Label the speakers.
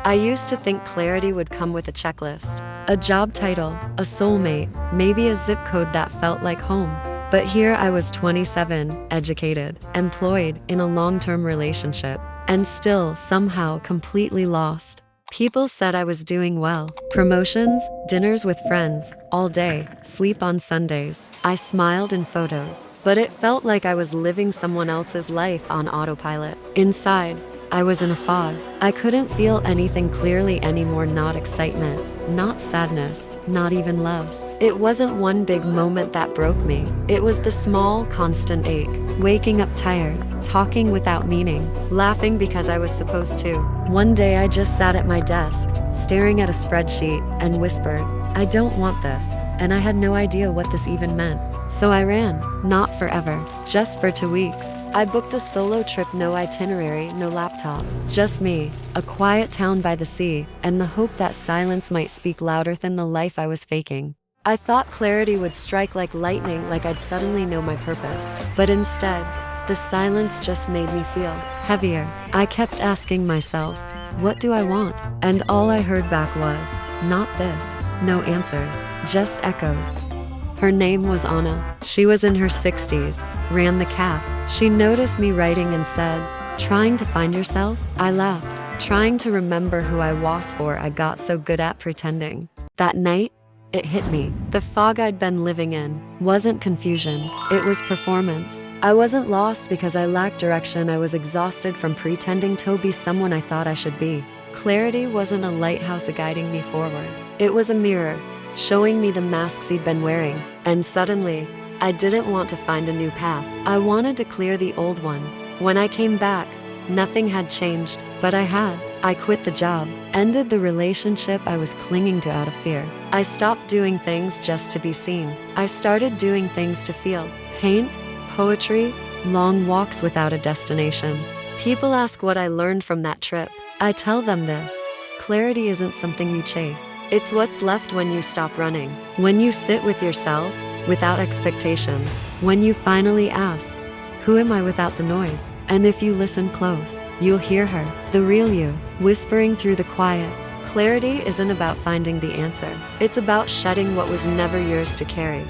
Speaker 1: I used to think clarity would come with a checklist, a job title, a soulmate, maybe a zip code that felt like home. But here I was 27, educated, employed in a long-term relationship, and still somehow completely lost. People said I was doing well. Promotions, dinners with friends, all day, sleep on Sundays. I smiled in photos, but it felt like I was living someone else's life on autopilot. Inside, I was in a fog. I couldn't feel anything clearly anymore, not excitement, not sadness, not even love. It wasn't one big moment that broke me. It was the small, constant ache. Waking up tired, talking without meaning, laughing because I was supposed to. One day I just sat at my desk, staring at a spreadsheet, and whispered, "I don't want this." And I had no idea what this even meant. So I ran, not forever, just for 2 weeks. I booked a solo trip, no itinerary, no laptop, just me, a quiet town by the sea, and the hope that silence might speak louder than the life I was faking. I thought clarity would strike like lightning, like I'd suddenly know my purpose. But instead, the silence just made me feel heavier. I kept asking myself, what do I want? And all I heard back was, not this. No answers, just echoes. Her name was Anna. She was in her 60s, ran the cafe. She noticed me writing and said, "Trying to find yourself?" I laughed, trying to remember who I was for I got so good at pretending. That night, it hit me. The fog I'd been living in wasn't confusion, it was performance. I wasn't lost because I lacked direction, I was exhausted from pretending to be someone I thought I should be. Clarity wasn't a lighthouse guiding me forward. It was a mirror, showing me the masks he'd been wearing. And suddenly, I didn't want to find a new path. I wanted to clear the old one. When I came back, nothing had changed, but I had. I quit the job, ended the relationship I was clinging to out of fear. I stopped doing things just to be seen. I started doing things to feel. Paint, poetry, long walks without a destination. People ask what I learned from that trip. I tell them this: clarity isn't something you chase. It's what's left when you stop running. When you sit with yourself, without expectations. When you finally ask, who am I without the noise? And if you listen close, you'll hear her, the real you, whispering through the quiet. Clarity isn't about finding the answer. It's about shedding what was never yours to carry.